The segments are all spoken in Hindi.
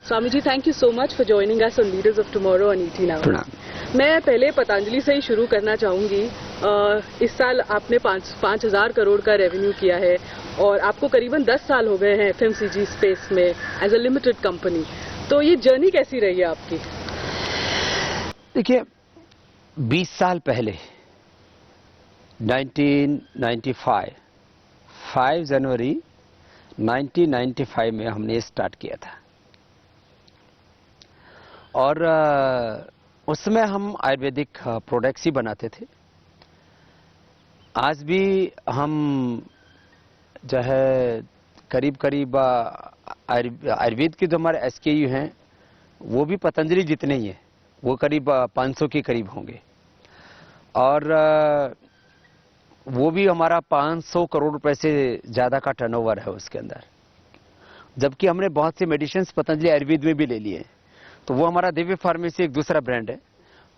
Swami ji, thank you so much for joining us on leaders of tomorrow on ET now. मैं पहले पतंजलि से ही शुरू करना चाहूंगी। इस साल आपने 5,000 करोड़ का रेवेन्यू किया है और आपको करीबन 10 साल हो गए हैं FMCG स्पेस में एज अ लिमिटेड कंपनी। तो ये जर्नी कैसी रही है आपकी? देखिए, 20 साल पहले 1995 5 जनवरी 1995 में हमने स्टार्ट किया था और उसमें हम आयुर्वेदिक प्रोडक्ट्स ही बनाते थे। आज भी हम जो है करीब करीब आयुर्वेद के जो हमारे SKU हैं वो भी पतंजलि जितने ही हैं, वो करीब 500 के करीब होंगे और वो भी हमारा 500 करोड़ रुपए से ज़्यादा का टर्नओवर है उसके अंदर। जबकि हमने बहुत से मेडिसिन्स पतंजलि आयुर्वेद में भी ले लिए, तो वो हमारा दिव्य फार्मेसी एक दूसरा ब्रांड है।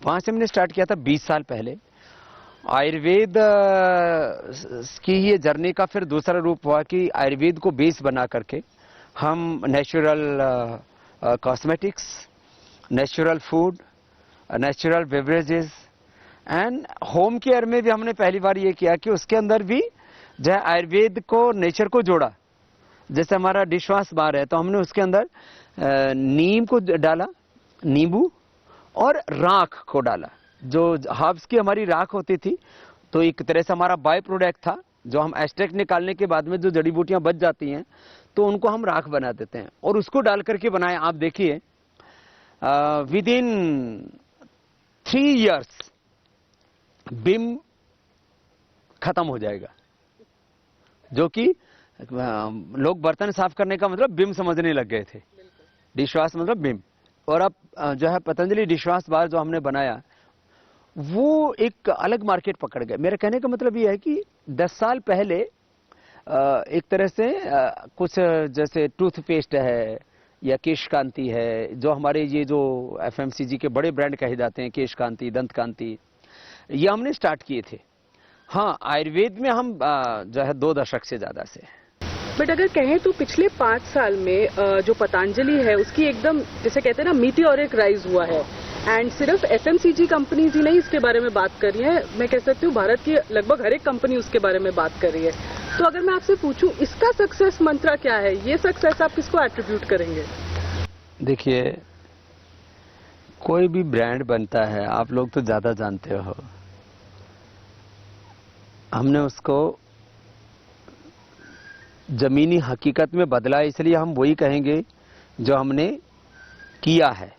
वहाँ से हमने स्टार्ट किया था 20 साल पहले। आयुर्वेद की ये जर्नी का फिर दूसरा रूप हुआ कि आयुर्वेद को बेस बना करके हम natural cosmetics, natural food, natural beverages and home care में भी हमने पहली बार ये किया कि उसके अंदर भी जो है आयुर्वेद को, नेचर को जोड़ा। जैसे हमारा डिश वॉश बार है तो हमने उसके अंदर नीम को डाला, नींबू और राख को डाला। जो हर्ब्स की हमारी राख होती थी तो एक तरह से हमारा बाय प्रोडक्ट था, जो हम एक्सट्रैक्ट निकालने के बाद में जो जड़ी बूटियां बच जाती हैं तो उनको हम राख बना देते हैं और उसको डाल करके बनाए। आप देखिए विद इन 3 years बिम खत्म हो जाएगा, जो कि लोग बर्तन साफ करने का मतलब बिम समझने लग गए थे। डिश वॉश मतलब बिम। और अब जो है पतंजलि डिश वॉश बार जो हमने बनाया वो एक अलग मार्केट पकड़ गया। मेरे कहने का मतलब ये है कि 10 साल पहले एक तरह से कुछ जैसे टूथपेस्ट है या केश कांति है, जो हमारे ये जो FMCG के बड़े ब्रांड कहे जाते हैं, केश कांति, दंत कांति, ये हमने स्टार्ट किए थे। हाँ, आयुर्वेद में हम जो है 2 दशक से ज्यादा से। बट अगर कहें तो पिछले 5 साल में जो पतंजलि है उसकी एकदम जैसे कहते हैं ना मीटियोरिक राइज हुआ है एंड सिर्फ FMCG कंपनीज ही नहीं इसके बारे में बात कर रही है, मैं कह सकती हूँ भारत की लगभग हर एक कंपनी उसके बारे में बात कर रही है। तो अगर मैं आपसे पूछूं इसका सक्सेस मंत्रा क्या है, ये सक्सेस आप किसको एट्रीब्यूट करेंगे? देखिए, कोई भी ब्रांड बनता है, आप लोग तो ज्यादा जानते हो, हमने उसको जमीनी हकीकत में बदला, इसलिए हम वही कहेंगे जो हमने किया है।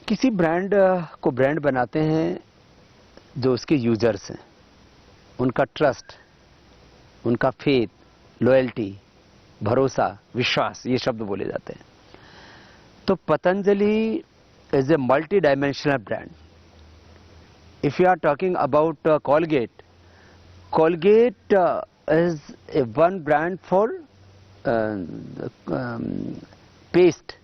किसी ब्रांड को ब्रांड बनाते हैं जो उसके यूजर्स हैं, उनका ट्रस्ट, उनका फेथ, लॉयल्टी, भरोसा, विश्वास, ये शब्द बोले जाते हैं। तो Patanjali is a multi dimensional brand. If you are talking about Colgate, Colgate is a one brand for paste.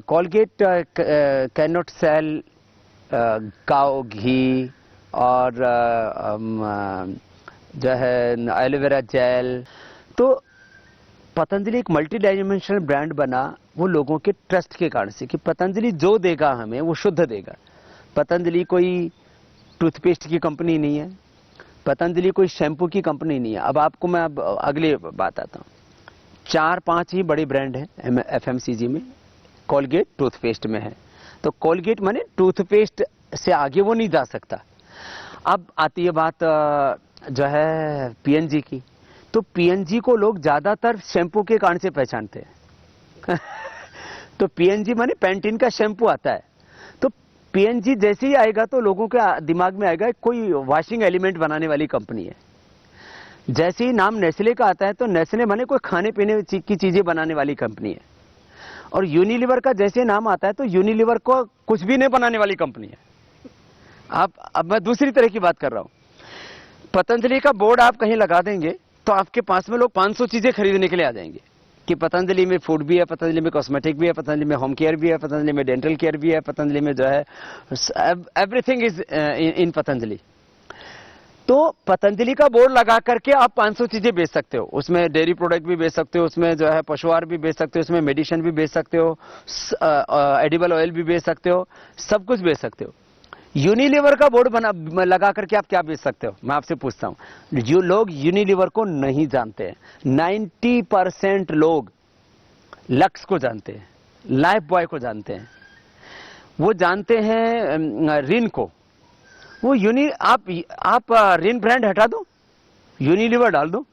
Colgate cannot sell cow ghee और जो है एलोवेरा जेल। तो पतंजलि एक मल्टी डायमेंशनल ब्रांड बना वो लोगों के ट्रस्ट के कारण से कि पतंजलि जो देगा हमें वो शुद्ध देगा। पतंजलि कोई टूथपेस्ट की कंपनी नहीं है, पतंजलि कोई शैम्पू की कंपनी नहीं है। अब आपको मैं अगली बात आता हूँ। 4-5 ही बड़े ब्रांड हैं FMCG में। कोलगेट टूथपेस्ट में है, तो कोलगेट माने टूथपेस्ट से आगे वो नहीं जा सकता। अब आती है बात जो है PNG की, तो PNG को लोग ज्यादातर शैम्पू के कारण से पहचानते हैं तो PNG माने पैंटीन का शैम्पू आता है, तो PNG जैसे ही आएगा तो लोगों के दिमाग में आएगा कोई वॉशिंग एलिमेंट बनाने वाली कंपनी है। जैसे ही नाम नेस्ले का आता है तो नेस्ले माने कोई खाने पीने की चीजें बनाने वाली कंपनी है। और यूनिलीवर का जैसे नाम आता है तो यूनिलीवर को कुछ भी नहीं बनाने वाली कंपनी है। अब मैं दूसरी तरह की बात कर रहा हूं। पतंजलि का बोर्ड आप कहीं लगा देंगे तो आपके पास में लोग 500 चीजें खरीदने के लिए आ जाएंगे कि पतंजलि में फूड भी है, पतंजलि में कॉस्मेटिक भी है, पतंजलि में होम केयर भी है, पतंजलि में डेंटल केयर भी है, पतंजलि में जो है एवरीथिंग इज इन पतंजलि। तो पतंजलि का बोर्ड लगा करके आप 500 चीजें बेच सकते हो। उसमें डेयरी प्रोडक्ट भी बेच सकते हो, उसमें जो है पशुआहार भी बेच सकते हो, उसमें मेडिसिन भी बेच सकते हो, एडिबल ऑयल भी बेच सकते हो, सब कुछ बेच सकते हो। यूनिलीवर का बोर्ड बना लगा करके आप क्या बेच सकते हो, मैं आपसे पूछता हूं। जो लोग यूनिलीवर को नहीं जानते हैं, 90% लोग लक्स को जानते हैं, लाइफ बॉय को जानते हैं, वो जानते हैं रिन को। वो आप रिन ब्रांड हटा दो, यूनिलीवर डाल दो,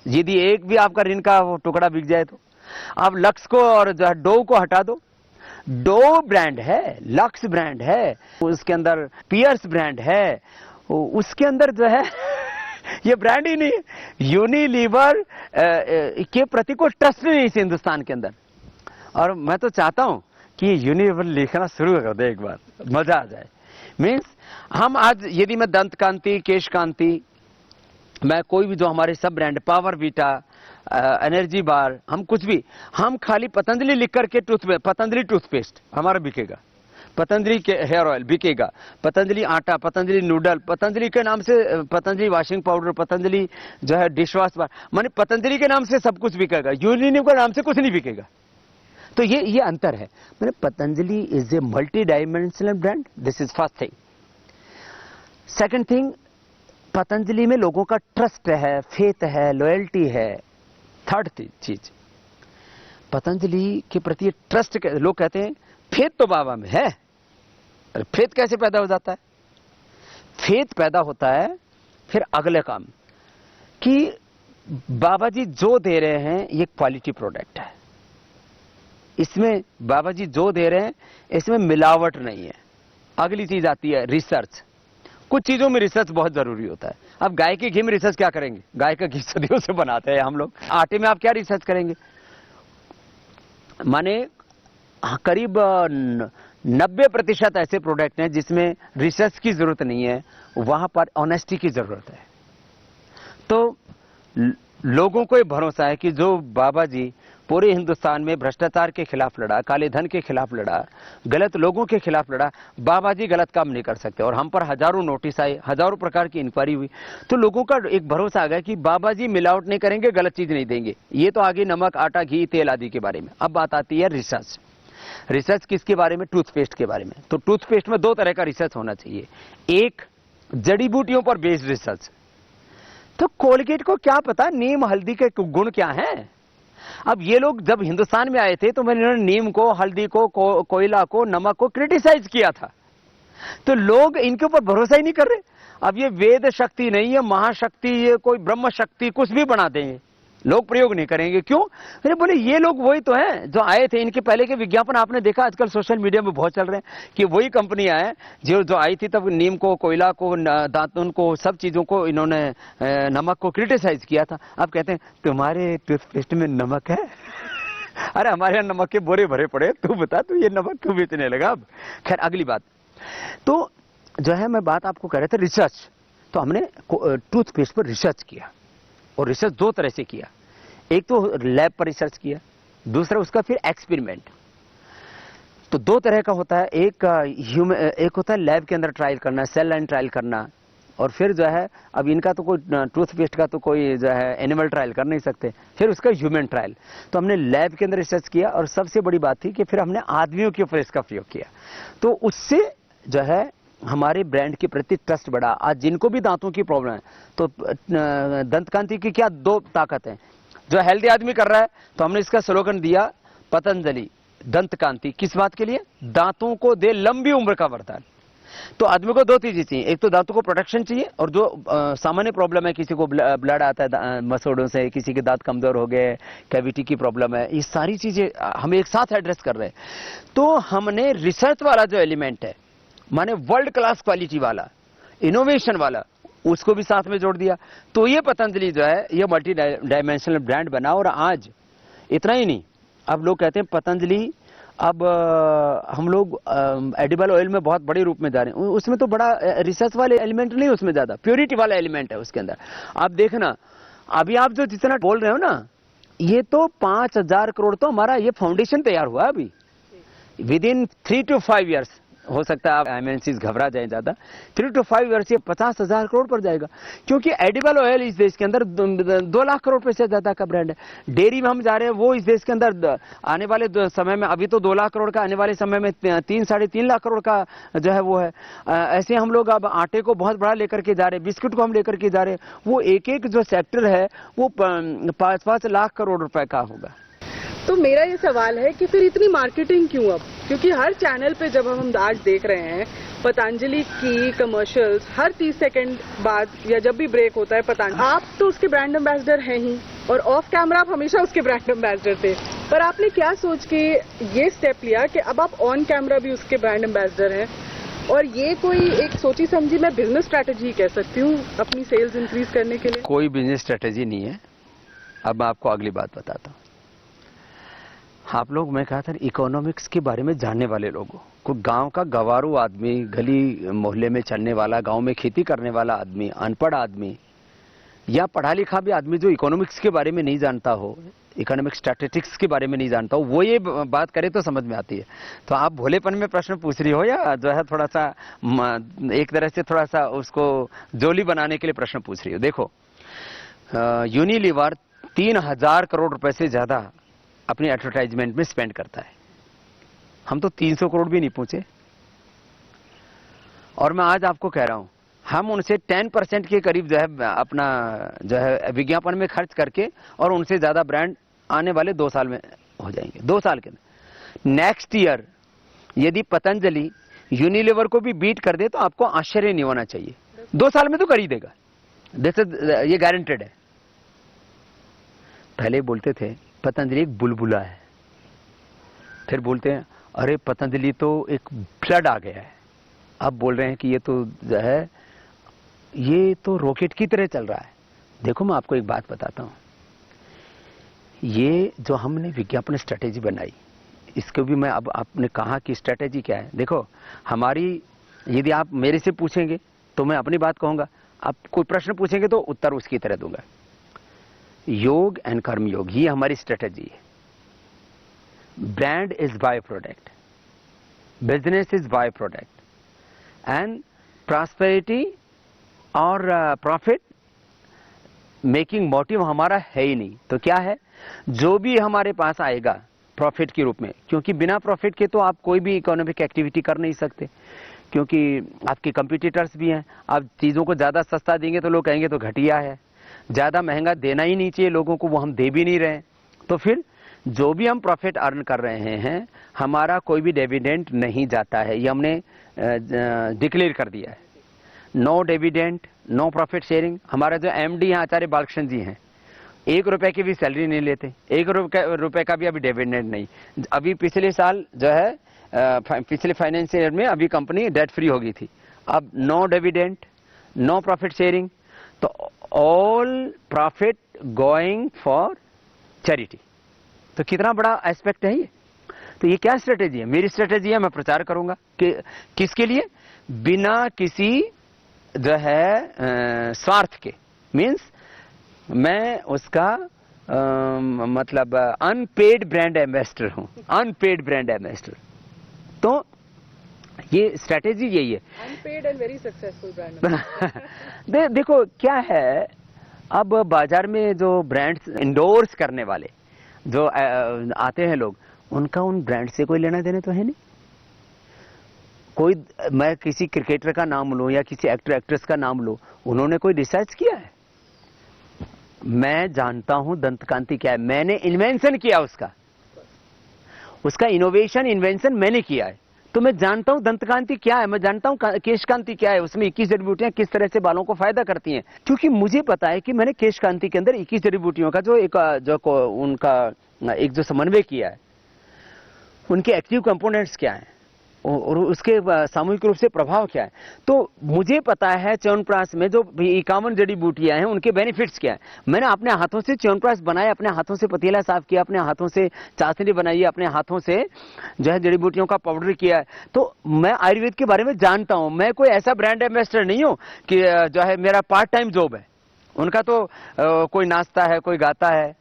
यदि एक भी आपका रिन का वो टुकड़ा बिक जाए तो। आप लक्स को और जो है डोव को हटा दो, डोव ब्रांड है, लक्स ब्रांड है, उसके अंदर पियर्स ब्रांड है, उसके अंदर जो है ये ब्रांड ही नहीं है। यूनिलीवर के प्रति कोई ट्रस्ट नहीं इस हिंदुस्तान के अंदर। और मैं तो चाहता हूं कि यूनिलीवर लिखना शुरू कर दे, एक बार मजा आ जाए। मीन्स हम आज यदि मैं दंत कांति, केश कांति, मैं कोई भी जो हमारे सब brand, power Vita, energy bar, हम कुछ भी, हम खाली पतंजलि लिख करके पतंजलि टूथपेस्ट हमारा बिकेगा, पतंजलि के हेयर ऑयल बिकेगा, पतंजलि आटा, पतंजलि नूडल, पतंजलि के नाम से पतंजलि वॉशिंग पाउडर, पतंजलि जो है डिश वॉश बार, माने पतंजलि के नाम से सब कुछ बिकेगा, यूनिलीवर के नाम से कुछ नहीं बिकेगा। तो ये अंतर है। मैंने Patanjali is a multi dimensional brand, this is first thing. Second thing, Patanjali में लोगों का ट्रस्ट है, फेथ है, लॉयल्टी है। थर्ड चीज, पतंजलि के प्रति ट्रस्ट, लोग कहते हैं फेथ तो बाबा में है। अरे फेथ कैसे पैदा हो जाता है? फेथ पैदा होता है फिर अगले काम कि बाबा जी जो दे रहे हैं ये क्वालिटी प्रोडक्ट है, इसमें बाबा जी जो दे रहे हैं इसमें मिलावट नहीं है। अगली चीज आती है रिसर्च। कुछ चीजों में रिसर्च बहुत जरूरी होता है। अब गाय के घी में रिसर्च क्या करेंगे? गाय का घी सदियों से बनाते हैं हम लोग। आटे में आप क्या रिसर्च करेंगे? माने करीब 90% ऐसे प्रोडक्ट हैं जिसमें रिसर्च की जरूरत नहीं है, वहां पर ऑनेस्टी की जरूरत है। तो लोगों को ये भरोसा है कि जो बाबा जी पूरे हिंदुस्तान में भ्रष्टाचार के खिलाफ लड़ा, काले धन के खिलाफ लड़ा, गलत लोगों के खिलाफ लड़ा, बाबा जी गलत काम नहीं कर सकते। और हम पर हजारों नोटिस आए, हजारों प्रकार की इंक्वायरी हुई, तो लोगों का एक भरोसा आ गया कि बाबा जी मिलावट नहीं करेंगे, गलत चीज नहीं देंगे। ये तो आगे नमक, आटा, घी, तेल आदि के बारे में। अब बात आती है रिसर्च। रिसर्च किसके बारे में? टूथपेस्ट के बारे में। तो टूथपेस्ट में 2 तरह का रिसर्च होना चाहिए। एक, जड़ी बूटियों पर बेस्ड रिसर्च। तो कोलगेट को क्या पता नीम हल्दी के गुण क्या हैं? अब ये लोग जब हिंदुस्तान में आए थे तो मैंने नीम को, हल्दी को, कोयला को, नमक को क्रिटिसाइज किया था। तो लोग इनके ऊपर भरोसा ही नहीं कर रहे। अब ये वेद शक्ति नहीं है, महाशक्ति, ये कोई ब्रह्म शक्ति कुछ भी बना देंगे, लोग प्रयोग नहीं करेंगे। क्यों? अरे बोले ये लोग वही तो हैं जो आए थे। इनके पहले के विज्ञापन आपने देखा, आजकल सोशल मीडिया में बहुत चल रहे हैं कि वही कंपनियां हैं जो आई थी तब नीम को, कोयला को, दातुन को, सब चीजों को इन्होंने, नमक को क्रिटिसाइज किया था। अब कहते हैं तुम्हारे टूथपेस्ट में नमक है? अरे हमारे यहाँ नमक के बोरे भरे पड़े, तू बता तू ये नमक क्यों बेचने लगा? अब खैर अगली बात, तो जो है मैं बात आपको कह रहे थे रिसर्च। तो हमने टूथपेस्ट पर रिसर्च किया, और रिसर्च 2 तरह से किया। एक तो लैब पर रिसर्च किया, दूसरा उसका फिर एक्सपेरिमेंट। तो 2 तरह का होता है। एक होता है लैब के अंदर ट्रायल करना, सेल लाइन ट्रायल करना, और फिर जो है अब इनका तो कोई टूथपेस्ट का तो कोई जो है एनिमल ट्रायल कर नहीं सकते, फिर उसका ह्यूमन ट्रायल। तो हमने लैब के अंदर रिसर्च किया, और सबसे बड़ी बात थी कि फिर हमने आदमियों के ऊपर इसका प्रयोग किया। तो उससे जो है हमारे ब्रांड के प्रति ट्रस्ट बढ़ा। आज जिनको भी दांतों की प्रॉब्लम है, तो दंत कांति की क्या 2 ताकत है। जो हेल्दी आदमी कर रहा है, तो हमने इसका स्लोगन दिया पतंजलि दंत कांति। किस बात के लिए? दांतों को दे लंबी उम्र का वरदान। तो आदमी को 2 चीजें चाहिए, एक तो दांतों को प्रोटेक्शन चाहिए, और जो सामान्य प्रॉब्लम है, किसी को ब्लड आता है मसोड़ों से, किसी के दांत कमजोर हो गए, कैविटी की प्रॉब्लम है, ये सारी चीजें हम एक साथ एड्रेस कर रहे हैं। तो हमने रिसर्च वाला जो एलिमेंट है, माने वर्ल्ड क्लास क्वालिटी वाला, इनोवेशन वाला, उसको भी साथ में जोड़ दिया। तो ये पतंजलि जो है ये मल्टी डायमेंशनल ब्रांड बना। और आज इतना ही नहीं, अब लोग कहते हैं पतंजलि, अब हम लोग एडिबल ऑयल में बहुत बड़े रूप में जा रहे हैं। उसमें तो बड़ा रिसर्च वाले एलिमेंट नहीं, उसमें ज्यादा प्योरिटी वाला एलिमेंट है उसके अंदर। आप देखना, अभी आप जो जितना बोल रहे हो ना, ये तो 5000 करोड़ तो हमारा ये फाउंडेशन तैयार हुआ अभी। विद इन 3 to 5 years हो सकता है आप एमएनसीज घबरा जाए ज्यादा, 3 to 5 ईयर से 50,000 करोड़ पर जाएगा, क्योंकि एडिबल ऑयल इस देश के अंदर 2 लाख करोड़ पैसे ज्यादा का ब्रांड है। डेयरी में हम जा रहे हैं, वो इस देश के अंदर आने वाले समय में, अभी तो 2 लाख करोड़ का, आने वाले समय में 3-3.5 लाख करोड़ का जो है वो है। ऐसे हम लोग अब आटे को बहुत बड़ा लेकर के जा रहे हैं, बिस्कुट को हम लेकर के जा रहे हैं, वो एक एक जो सेक्टर है वो 5-5 लाख करोड़ रुपए का होगा। तो मेरा ये सवाल है कि फिर इतनी मार्केटिंग क्यों अब? क्योंकि हर चैनल पे जब हम आज देख रहे हैं पतंजलि की कमर्शियल्स हर 30 सेकंड बाद या जब भी ब्रेक होता है पतंजलि, आप तो उसके ब्रांड एम्बेसडर हैं ही और ऑफ कैमरा आप हमेशा उसके ब्रांड एम्बेसडर थे, पर आपने क्या सोच के ये स्टेप लिया कि अब आप ऑन कैमरा भी उसके ब्रांड एम्बेसडर हैं? और ये कोई एक सोची समझी मैं बिजनेस स्ट्रैटेजी कह सकती हूँ अपनी सेल्स इंक्रीज करने के लिए? कोई बिजनेस स्ट्रैटेजी नहीं है। अब मैं आपको अगली बात बताता हूँ। आप लोग, मैं कहा था इकोनॉमिक्स के बारे में जानने वाले लोगों को, गांव का गवारू आदमी, गली मोहल्ले में चलने वाला, गांव में खेती करने वाला आदमी, अनपढ़ आदमी या पढ़ा लिखा भी आदमी जो इकोनॉमिक्स के बारे में नहीं जानता हो, इकोनॉमिक स्टैटिस्टिक्स के बारे में नहीं जानता हो, वो ये बात करे तो समझ में आती है। तो आप भोलेपन में प्रश्न पूछ रही हो या जो है थोड़ा सा एक तरह से थोड़ा सा उसको जोली बनाने के लिए प्रश्न पूछ रही हो? देखो, यूनिलीवर 3,000 करोड़ रुपए से ज्यादा अपनी एडवर्टाइजमेंट में स्पेंड करता है। हम तो 300 करोड़ भी नहीं पहुंचे। और मैं आज आपको कह रहा हूं, हम उनसे 10% के करीब जो है अपना जो है विज्ञापन में खर्च करके, और उनसे ज्यादा ब्रांड आने वाले 2 साल में हो जाएंगे। 2 साल के अंदर, नेक्स्ट ईयर यदि पतंजलि यूनिलीवर को भी बीट कर दे तो आपको आश्चर्य नहीं होना चाहिए। 2 साल में तो कर ही देगा, ये गारंटेड है। पहले बोलते थे पतंजलि एक बुलबुला है, फिर बोलते हैं अरे पतंजलि तो एक फ्लड आ गया है, अब बोल रहे हैं कि ये तो जो है ये तो रॉकेट की तरह चल रहा है। देखो, मैं आपको एक बात बताता हूं, ये जो हमने विज्ञापन स्ट्रेटेजी बनाई, इसको भी मैं, अब आपने कहा कि स्ट्रेटेजी क्या है, देखो हमारी, यदि आप मेरे से पूछेंगे तो मैं अपनी बात कहूंगा, आप कोई प्रश्न पूछेंगे तो उत्तर उसकी तरह दूंगा। योग एंड कर्म योग, ये हमारी स्ट्रेटेजी है। Brand is by product, business is by product, and prosperity और प्रॉफिट मेकिंग मोटिव हमारा है ही नहीं। तो क्या है, जो भी हमारे पास आएगा प्रॉफिट के रूप में, क्योंकि बिना प्रॉफिट के तो आप कोई भी इकोनॉमिक एक्टिविटी कर नहीं सकते, क्योंकि आपके कंपटीटर्स भी हैं। आप चीजों को ज्यादा सस्ता देंगे तो लोग कहेंगे तो घटिया है, ज्यादा महंगा देना ही नहीं चाहिए लोगों को, वो हम दे भी नहीं रहे। तो फिर जो भी हम प्रॉफिट अर्न कर रहे हैं, हमारा कोई भी डिविडेंड नहीं जाता है, ये हमने डिक्लेयर कर दिया है। No dividend, no profit sharing. हमारा जो एमडी हैं आचार्य बालकृष्ण जी हैं, 1 रुपए की भी सैलरी नहीं लेते, 1 रुपए का भी अभी डिविडेंड नहीं। अभी पिछले साल जो है पिछले फाइनेंशियल ईयर में अभी कंपनी डेट फ्री हो गई थी। अब no dividend, no profit sharing, तो all profit going for charity. तो कितना बड़ा एस्पेक्ट है ये। तो ये क्या स्ट्रेटेजी है? मेरी स्ट्रेटेजी है, मैं प्रचार करूंगा कि किसके लिए, बिना किसी जो है स्वार्थ के, मींस मैं उसका मतलब अनपेड ब्रांड एम्बेसडर हूं, अनपेड ब्रांड एम्बेसडर। तो ये स्ट्रेटेजी यही है, unpaid and very successful brand. देखो क्या है, अब बाजार में जो ब्रांड्स इंडोर्स करने वाले जो आते हैं लोग, उनका उन ब्रांड से कोई लेना देना तो है नहीं। कोई, मैं किसी क्रिकेटर का नाम लूं या किसी एक्टर एक्ट्रेस का नाम लूं, उन्होंने कोई रिसर्च किया है? मैं जानता हूं दंतकांति क्या है, मैंने इन्वेंशन किया उसका इनोवेशन इन्वेंशन मैंने किया है, तो मैं जानता हूं दंतकांति क्या है, मैं जानता हूं केशकांति क्या है, उसमें 21 जड़ी-बूटियां किस तरह से बालों को फायदा करती हैं। क्योंकि मुझे पता है कि मैंने केशकांति के अंदर 21 जड़ी-बूटियों का उनका एक जो समन्वय किया है, उनके एक्टिव कंपोनेंट्स क्या हैं और उसके सामूहिक रूप से प्रभाव क्या है। तो मुझे पता है च्यवनप्राश में जो 51 जड़ी बूटियां हैं उनके बेनिफिट्स क्या है। मैंने अपने हाथों से च्यवनप्राश बनाया, अपने हाथों से पतीला साफ किया, अपने हाथों से चाशनी बनाई, अपने हाथों से जो है जड़ी बूटियों का पाउडर किया है। तो मैं आयुर्वेद के बारे में जानता हूं। मैं कोई ऐसा ब्रांड एम्बेसडर नहीं हूं कि जो है मेरा पार्ट टाइम जॉब है। उनका तो कोई नाचता है, कोई गाता है,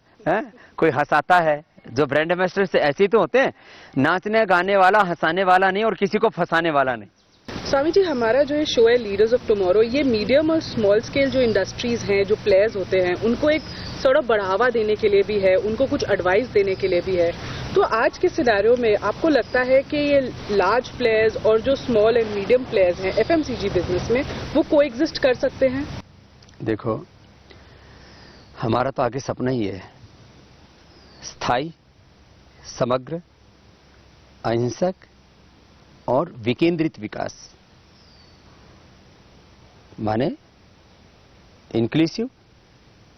कोई हंसाता है, जो ब्रांड एम्बेसडर से ऐसे ही तो होते हैं, नाचने गाने वाला, हंसाने वाला नहीं और किसी को फंसाने वाला नहीं। स्वामी जी, हमारा जो ये शो है लीडर्स ऑफ टुमारो, ये मीडियम और स्मॉल स्केल जो इंडस्ट्रीज हैं, जो प्लेयर्स होते हैं, उनको एक थोड़ा बढ़ावा देने के लिए भी है, उनको कुछ एडवाइस देने के लिए भी है। तो आज के सिनेरियो में आपको लगता है कि ये लार्ज प्लेयर्स और जो स्मॉल एंड मीडियम प्लेयर्स हैं एफएमसीजी बिजनेस में, वो कोएग्जिस्ट कर सकते हैं? देखो, हमारा तो आगे सपना ही है स्थायी, समग्र, अहिंसक और विकेंद्रित विकास, माने inclusive,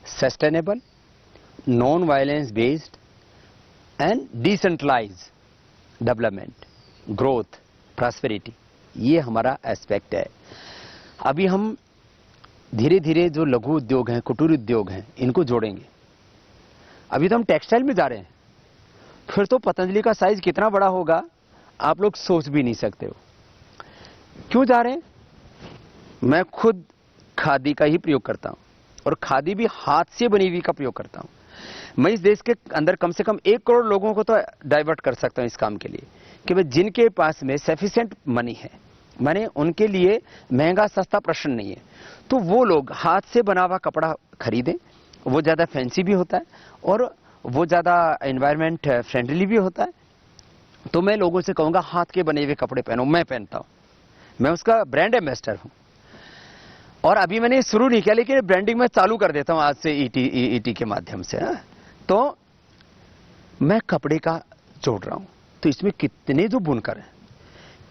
sustainable, non violence based and decentralised development, growth, prosperity, ये हमारा एस्पेक्ट है। अभी हम धीरे धीरे जो लघु उद्योग हैं, कुटीर उद्योग हैं, इनको जोड़ेंगे। अभी तो हम टेक्सटाइल में जा रहे हैं, फिर तो पतंजलि का साइज कितना बड़ा होगा आप लोग सोच भी नहीं सकते हो। क्यों जा रहे हैं? मैं खुद खादी का ही प्रयोग करता हूं और खादी भी हाथ से बनी हुई का प्रयोग करता हूं। मैं इस देश के अंदर कम से कम 1 करोड़ लोगों को तो डाइवर्ट कर सकता हूं इस काम के लिए कि भाई जिनके पास में सफिशिएंट मनी है, माने उनके लिए महंगा सस्ता प्रश्न नहीं है, तो वो लोग हाथ से बना हुआ कपड़ा खरीदें। वो ज्यादा फैंसी भी होता है और वो ज्यादा एनवायरमेंट फ्रेंडली भी होता है। तो मैं लोगों से कहूंगा हाथ के बने हुए कपड़े पहनो। मैं पहनता हूं, मैं उसका ब्रांड एम्बेसडर हूं और अभी मैंने शुरू नहीं किया, लेकिन ब्रांडिंग मैं चालू कर देता हूं आज से ईटी के माध्यम से। तो मैं कपड़े का जोड़ रहा हूं। तो इसमें कितने जो बुनकर हैं,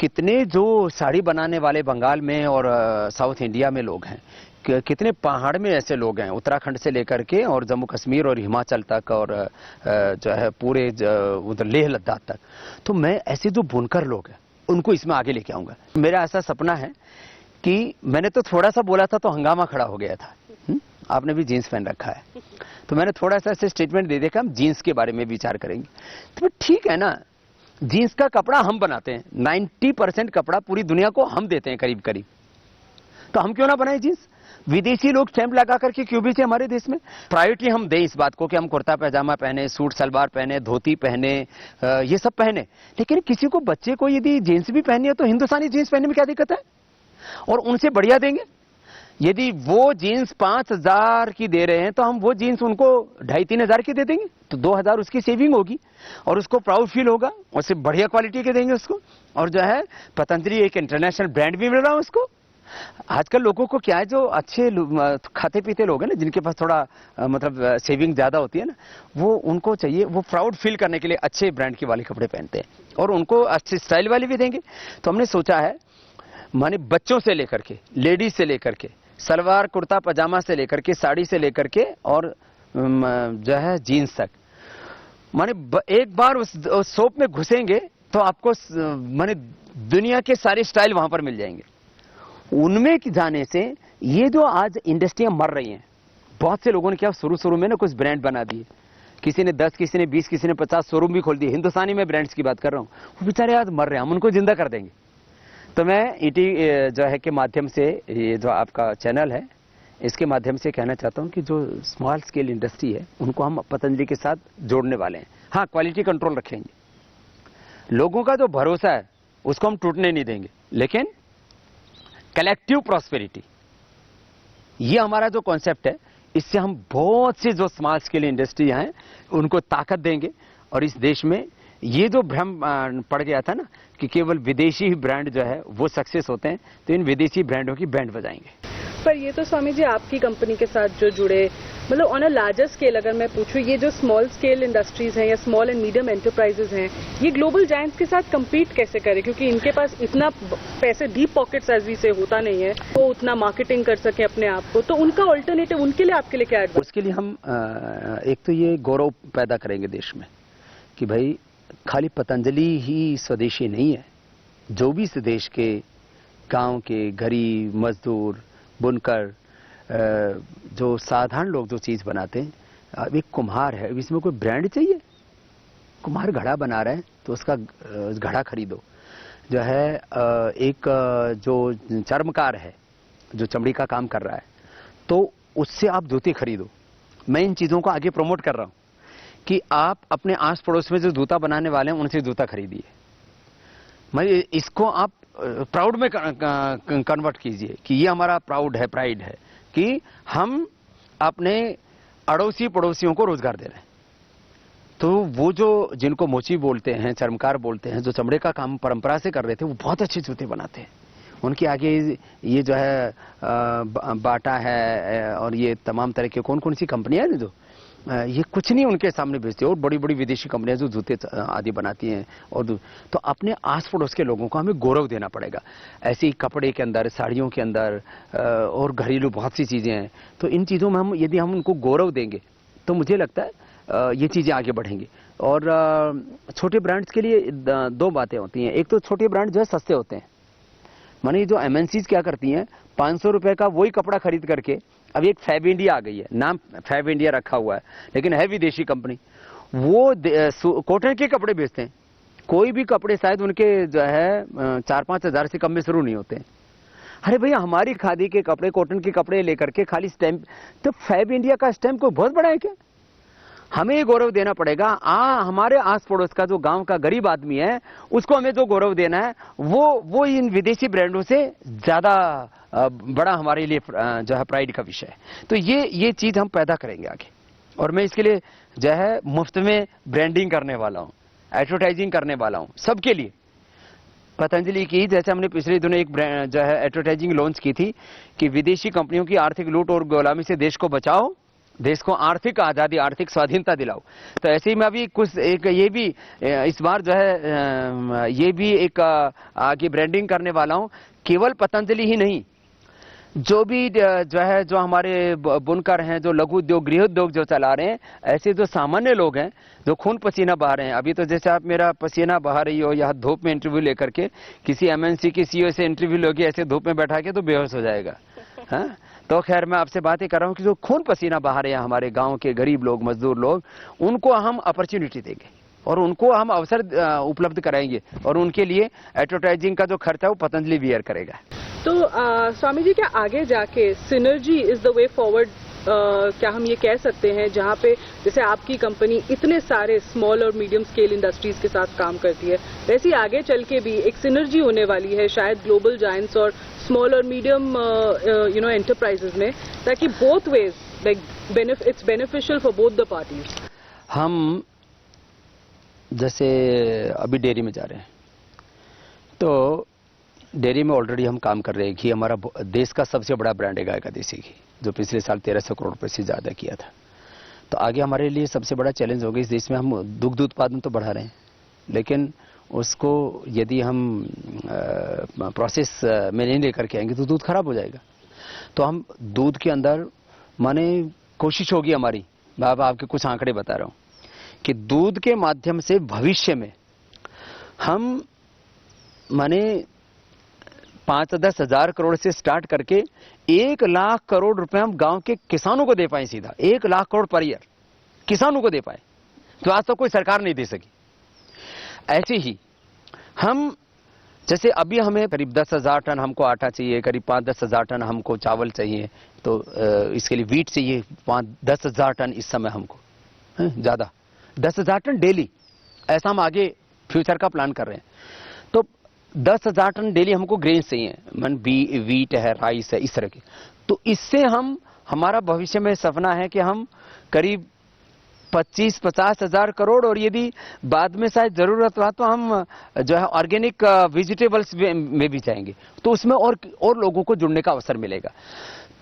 कितने जो साड़ी बनाने वाले बंगाल में और साउथ इंडिया में लोग हैं, कितने पहाड़ में ऐसे लोग हैं, उत्तराखंड से लेकर के और जम्मू कश्मीर और हिमाचल तक और जो है पूरे उधर लेह लद्दाख तक। तो मैं ऐसे जो बुनकर लोग हैं उनको इसमें आगे लेके आऊंगा। मेरा ऐसा सपना है कि मैंने तो थोड़ा सा बोला था तो हंगामा खड़ा हो गया था। आपने भी जीन्स पहन रखा है, तो मैंने थोड़ा सा ऐसे स्टेटमेंट दे दिया कि हम जीन्स के बारे में विचार करेंगे। तो ठीक है ना, जीन्स का कपड़ा हम बनाते हैं, 90% कपड़ा पूरी दुनिया को हम देते हैं करीब करीब, तो हम क्यों ना बनाए जीन्स? विदेशी लोग स्टैंप लगा करके क्यों भी थे हमारे देश में? प्रायोरिटी हम दें इस बात को कि हम कुर्ता पैजामा पहने, सूट सलवार पहने, धोती पहने, ये सब पहने। लेकिन किसी को, बच्चे को यदि जीन्स भी पहनी है तो हिंदुस्तानी जीन्स पहनने में क्या दिक्कत है? और उनसे बढ़िया देंगे। यदि वो जीन्स 5,000 की दे रहे हैं तो हम वो जीन्स उनको 2,500-3 हजार की दे देंगे, तो 2,000 उसकी सेविंग होगी और उसको प्राउड फील होगा। उससे बढ़िया क्वालिटी के देंगे उसको, और जो है पतंजलि एक इंटरनेशनल ब्रांड भी मिल रहा है उसको। आजकल लोगों को क्या है, जो अच्छे खाते पीते लोग हैं ना, जिनके पास थोड़ा मतलब सेविंग ज्यादा होती है ना, वो उनको चाहिए, वो प्राउड फील करने के लिए अच्छे ब्रांड के वाले कपड़े पहनते हैं और उनको अच्छे स्टाइल वाले भी देंगे। तो हमने सोचा है, माने बच्चों से लेकर के, लेडीज से लेकर के, सलवार कुर्ता पजामा से लेकर के, साड़ी से लेकर के और जो है जीन्स तक, माने एक बार उस शॉप में घुसेंगे तो आपको माने दुनिया के सारे स्टाइल वहां पर मिल जाएंगे। उनमें जाने से ये जो आज इंडस्ट्रियां मर रही हैं, बहुत से लोगों ने क्या शुरू में ना कुछ ब्रांड बना दिए, किसी ने 10, किसी ने 20, किसी ने 50 शोरूम भी खोल दिए। हिंदुस्तानी में ब्रांड्स की बात कर रहा हूं, वो बेचारे आज मर रहे हैं, हम उनको जिंदा कर देंगे। तो मैं ईटी जो है के माध्यम से, ये जो आपका चैनल है, इसके माध्यम से कहना चाहता हूं कि जो स्मॉल स्केल इंडस्ट्री है उनको हम पतंजलि के साथ जोड़ने वाले हैं। हाँ, क्वालिटी कंट्रोल रखेंगे, लोगों का जो भरोसा है उसको हम टूटने नहीं देंगे, लेकिन कलेक्टिव प्रॉस्पेरिटी, ये हमारा जो कॉन्सेप्ट है, इससे हम बहुत से जो स्मॉल स्केल इंडस्ट्री हैं उनको ताकत देंगे। और इस देश में ये जो भ्रम पड़ गया था ना कि केवल विदेशी ही ब्रांड जो है वो सक्सेस होते हैं, तो इन विदेशी ब्रांडों की बैंड बजाएंगे। पर ये तो स्वामी जी आपकी कंपनी के साथ जो जुड़े, मतलब ऑन अ लार्जर स्केल अगर मैं पूछूं, ये जो स्मॉल स्केल इंडस्ट्रीज हैं या स्मॉल एंड मीडियम एंटरप्राइजेज हैं, ये ग्लोबल जायंट्स के साथ compete कैसे करें? क्योंकि इनके पास इतना पैसे, डीप पॉकेट्स एज से होता नहीं है, वो उतना मार्केटिंग कर सके अपने आप को। तो उनका ऑल्टरनेटिव उनके लिए, आपके लिए क्या एडवाइस? उसके लिए हम एक तो ये गौरव पैदा करेंगे देश में कि भाई खाली पतंजलि ही स्वदेशी नहीं है। जो भी इस देश के गांव के गरीब मजदूर, बुनकर, जो साधारण लोग जो चीज बनाते हैं, अब एक कुम्हार है, इसमें कोई ब्रांड चाहिए? कुम्हार घड़ा बना रहा है तो उसका घड़ा खरीदो। जो है एक जो चर्मकार है जो चमड़ी का काम कर रहा है, तो उससे आप जूते खरीदो। मैं इन चीजों को आगे प्रमोट कर रहा हूं कि आप अपने आस पड़ोस में जो जूता बनाने वाले हैं उनसे जूता खरीदिए। मैं इसको आप प्राउड में कन्वर्ट कीजिए कि ये हमारा प्राउड है, प्राइड है कि हम अपने अड़ोसी पड़ोसियों को रोजगार दे रहे हैं। तो वो जो जिनको मोची बोलते हैं, चर्मकार बोलते हैं, जो चमड़े का काम परंपरा से कर रहे थे, वो बहुत अच्छे जूते बनाते हैं। उनके आगे ये जो है बाटा है और ये तमाम तरह के कौन कौन सी कंपनियां हैं जो ये कुछ नहीं उनके सामने बेचती, और बड़ी बड़ी विदेशी कंपनियां जो जूते आदि बनाती हैं। और तो अपने आस पड़ोस के लोगों को हमें गौरव देना पड़ेगा। ऐसे ही कपड़े के अंदर, साड़ियों के अंदर और घरेलू बहुत सी चीजें हैं। तो इन चीजों में हम यदि हम उनको गौरव देंगे तो मुझे लगता है ये चीजें आगे बढ़ेंगी। और छोटे ब्रांड्स के लिए दो बातें होती हैं। एक तो छोटे ब्रांड जो है सस्ते होते हैं, माने जो एमएनसीज क्या करती हैं, 500 रुपए का वही कपड़ा खरीद करके, अब एक फैब इंडिया आ गई है, नाम फैब इंडिया रखा हुआ है लेकिन है विदेशी कंपनी, वो कॉटन के कपड़े बेचते हैं। कोई भी कपड़े शायद उनके जो है 4-5 हजार से कम में शुरू नहीं होते हैं। अरे भैया, हमारी खादी के कपड़े, कॉटन के कपड़े लेकर के खाली स्टैंप, तो फैब इंडिया का स्टैंप कोई बहुत बड़ा है क्या? हमें ये गौरव देना पड़ेगा। हमारे आस पड़ोस का जो गांव का गरीब आदमी है उसको हमें जो गौरव देना है वो इन विदेशी ब्रांडों से ज्यादा बड़ा हमारे लिए जो है प्राइड का विषय है। तो ये चीज हम पैदा करेंगे आगे। और मैं इसके लिए जो है मुफ्त में ब्रांडिंग करने वाला हूँ, एडवर्टाइजिंग करने वाला हूँ सबके लिए। पतंजलि की जैसे हमने पिछले दिनों एक जो है एडवर्टाइजिंग लॉन्च की थी कि विदेशी कंपनियों की आर्थिक लूट और गुलामी से देश को बचाओ, देश को आर्थिक आजादी, आर्थिक स्वाधीनता दिलाओ। तो ऐसे ही मैं अभी कुछ एक ये भी इस बार जो है ये भी एक आगे ब्रांडिंग करने वाला हूं। केवल पतंजलि ही नहीं, जो भी जो है जो हमारे बुनकर हैं, जो लघु उद्योग, गृह उद्योग जो चला रहे हैं, ऐसे जो सामान्य लोग हैं जो खून पसीना बहा रहे हैं। अभी तो जैसे आप मेरा पसीना बहा रही हो यहाँ धूप में इंटरव्यू लेकर के, किसी एमएनसी की सीईओ से इंटरव्यू लोगे ऐसे धूप में बैठा के तो बेहोश हो जाएगा। हाँ, तो खैर मैं आपसे बातें कर रहा हूं कि जो खून पसीना बहा रहे हैं हमारे गांव के गरीब लोग, मजदूर लोग, उनको हम अपॉर्चुनिटी देंगे और उनको हम अवसर उपलब्ध कराएंगे और उनके लिए एडवर्टाइजिंग का जो खर्चा है वो पतंजलि बियर करेगा। तो स्वामी जी, क्या आगे जाके synergy is the way forward, क्या हम ये कह सकते हैं, जहाँ पे जैसे आपकी कंपनी इतने सारे स्मॉल और मीडियम स्केल इंडस्ट्रीज के साथ काम करती है, वैसे ही आगे चल के भी एक सिनर्जी होने वाली है शायद ग्लोबल जायंट्स और स्मॉल और मीडियम एंटरप्राइजेज में, ताकि both ways like it's beneficial for both the parties. हम जैसे अभी डेयरी में जा रहे हैं, तो डेयरी में ऑलरेडी हम काम कर रहे हैं। घी हमारा देश का सबसे बड़ा ब्रांड है गाय का देसी घी, जो पिछले साल 1300 करोड़ रुपए से ज्यादा किया था। तो आगे हमारे लिए सबसे बड़ा चैलेंज होगा, इस देश में हम दुग्ध उत्पादन तो बढ़ा रहे हैं लेकिन उसको यदि हम प्रोसेस में नहीं लेकर के आएंगे तो दूध खराब हो जाएगा। तो हम दूध के अंदर, माने कोशिश होगी हमारी, मैं आपके कुछ आंकड़े बता रहा हूं कि दूध के माध्यम से भविष्य में हम माने 5-10 हजार करोड़ से स्टार्ट करके 1 लाख करोड़ रुपए हम गांव के किसानों को दे पाए, सीधा 1 लाख करोड़ पर ईयर किसानों को दे पाए, तो आज तक कोई सरकार नहीं दे सकी। ऐसे ही हम, जैसे अभी हमें करीब 10,000 टन हमको आटा चाहिए, करीब 5-10 हजार टन हमको चावल चाहिए, तो इसके लिए वीट चाहिए 5-10 हजार टन इस समय हमको, ज्यादा 10,000 टन डेली, ऐसा हम आगे फ्यूचर का प्लान कर रहे हैं। तो 10,000 टन डेली हमको ग्रेन्स चाहिए, मन वीट है, राइस है, इस तरह के। तो इससे हम, हमारा भविष्य में सपना है कि हम करीब 25-50 हजार करोड़, और यदि बाद में शायद जरूरत हुआ तो हम जो है ऑर्गेनिक वेजिटेबल्स में भी जाएंगे, तो उसमें और लोगों को जुड़ने का अवसर मिलेगा।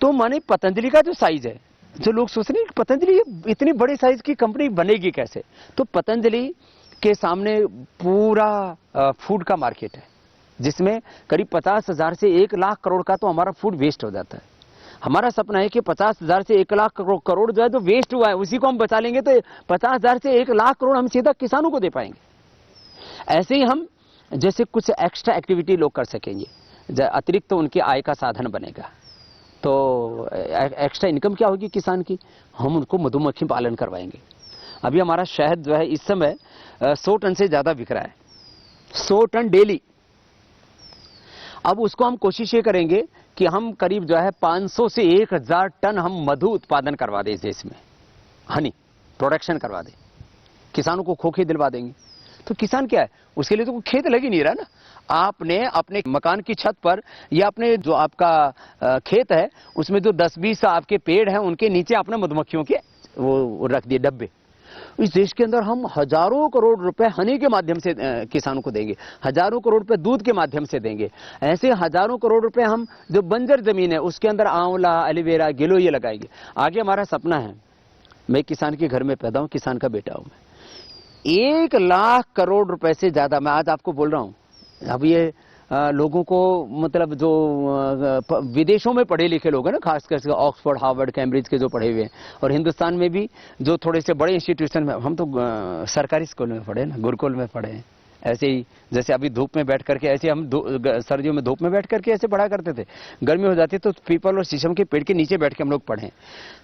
तो माने पतंजलि का जो साइज है, जो लोग सोच रहे हैं पतंजलि इतनी बड़ी साइज की कंपनी बनेगी कैसे, तो पतंजलि के सामने पूरा फूड का मार्केट है जिसमें करीब 50,000 से 1 लाख करोड़ का तो हमारा फूड वेस्ट हो जाता है। हमारा सपना है कि 50,000 से 1 लाख करोड़ जो है जो वेस्ट हुआ है उसी को हम बचा लेंगे, तो 50,000 से 1 लाख करोड़ हम सीधा किसानों को दे पाएंगे। ऐसे ही हम जैसे कुछ एक्स्ट्रा एक्टिविटी लोग कर सकेंगे, अतिरिक्त तो उनकी आय का साधन बनेगा। तो एक्स्ट्रा इनकम क्या होगी किसान की, हम उनको मधुमक्खी पालन करवाएंगे। अभी हमारा शहद जो है इस समय 100 टन से ज्यादा बिक रहा है, 100 टन डेली। अब उसको हम कोशिश ये करेंगे कि हम करीब जो है 500 से 1000 टन हम मधु उत्पादन करवा दें इस देश में, हनी प्रोडक्शन करवा दें। किसानों को खोखे दिलवा देंगे। तो किसान क्या है, उसके लिए तो कोई खेत लग ही नहीं रहा ना। आपने अपने मकान की छत पर या अपने जो आपका खेत है उसमें जो 10-20 आपके पेड़ हैं उनके नीचे आपने मधुमक्खियों के वो रख दिए डब्बे। इस देश के अंदर हम हजारों करोड़ रुपए हनी के माध्यम से किसानों को देंगे, हजारों करोड़ रुपए दूध के माध्यम से देंगे। ऐसे हजारों करोड़ रुपए हम जो बंजर जमीन है उसके अंदर आंवला, एलोवेरा, गिलोय लगाएंगे। आगे हमारा सपना है, मैं किसान के घर में पैदा हूं, किसान का बेटा हूं मैं। 1 लाख करोड़ रुपए से ज्यादा, मैं आज आपको बोल रहा हूं, अब ये लोगों को मतलब जो विदेशों में पढ़े लिखे लोग हैं ना, खासकर ऑक्सफोर्ड, हार्वर्ड, कैम्ब्रिज के जो पढ़े हुए हैं, और हिंदुस्तान में भी जो थोड़े से बड़े इंस्टीट्यूशन में, हम तो सरकारी स्कूल में पढ़े ना, गुरुकुल में पढ़े हैं। ऐसे ही जैसे अभी धूप में बैठ करके, ऐसे हम सर्दियों में धूप में बैठ करके ऐसे पढ़ा करते थे, गर्मी हो जाती तो पीपल और शीशम के पेड़ के नीचे बैठ के हम लोग पढ़े।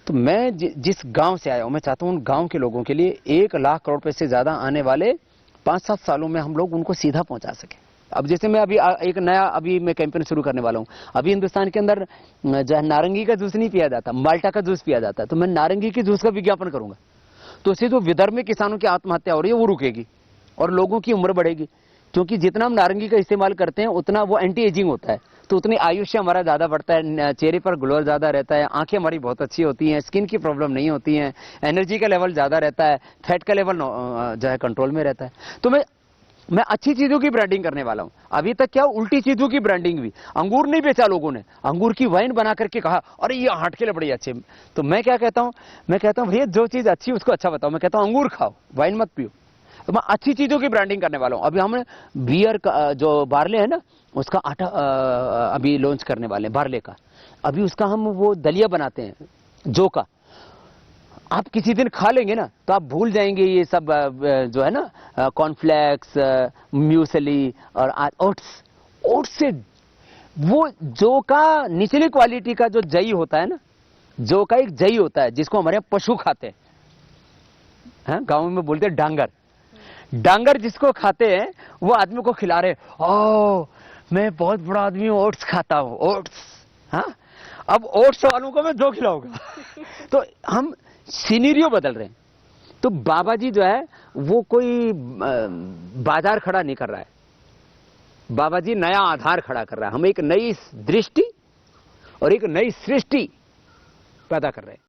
तो मैं जिस गांव से आया हूं, मैं चाहता हूं उन गांव के लोगों के लिए 1 लाख करोड़ रुपए से ज्यादा आने वाले 5-7 सालों में हम लोग उनको सीधा पहुंचा सके। अब जैसे मैं अभी एक नया अभी मैं कैंपेन शुरू करने वाला हूं। अभी हिंदुस्तान के अंदर जो है नारंगी का जूस नहीं पिया जाता, माल्टा का जूस पिया जाता है, तो मैं नारंगी के जूस का विज्ञापन करूंगा। तो इससे जो विदर्भ में किसानों की आत्महत्या हो रही है वो रुकेगी और लोगों की उम्र बढ़ेगी, क्योंकि जितना हम नारंगी का इस्तेमाल करते हैं उतना वो एंटी एजिंग होता है, तो उतनी आयुष्य हमारा ज्यादा बढ़ता है, चेहरे पर ग्लो ज्यादा रहता है, आंखें हमारी बहुत अच्छी होती हैं, स्किन की प्रॉब्लम नहीं होती है, एनर्जी का लेवल ज्यादा रहता है, फैट का लेवल जो है कंट्रोल में रहता है। तो मैं अच्छी चीजों की ब्रांडिंग करने वाला हूं। अभी तक क्या उल्टी चीजों की ब्रांडिंग हुई, अंगूर नहीं बेचा लोगों ने, अंगूर की वाइन बना करके कहा अरे ये हार्ट के लिए बड़ी अच्छे। तो मैं क्या कहता हूं, मैं कहता हूं भैया जो चीज अच्छी उसको अच्छा बताओ। मैं कहता हूं अंगूर खाओ, वाइन मत पियो। तो मैं अच्छी चीजों की ब्रांडिंग करने वाला हूं। अभी हमने बियर का जो बार्ले है ना, उसका आटा अभी लॉन्च करने वाले हैं, बार्ले का। अभी उसका हम वो दलिया बनाते हैं जो का, आप किसी दिन खा लेंगे ना तो आप भूल जाएंगे ये सब जो है ना कॉर्नफ्लेक्स, म्यूसली और ओट्स से वो जो का निचली क्वालिटी का जो जई होता है ना, जो का एक जई होता है जिसको हमारे यहाँ पशु खाते हैं, गांव में बोलते हैं डांगर। डांगर जिसको खाते हैं वो आदमी को खिला रहे, ओ मैं बहुत बड़ा आदमी हूं, ओट्स खाता हूं, ओट्स। हाँ, अब ओट्स वालों को मैं जो खिलाऊंगा। तो हम सिनेरियो बदल रहे हैं। तो बाबा जी जो है वो कोई बाजार खड़ा नहीं कर रहा है, बाबा जी नया आधार खड़ा कर रहा है। हम एक नई दृष्टि और एक नई सृष्टि पैदा कर रहे हैं।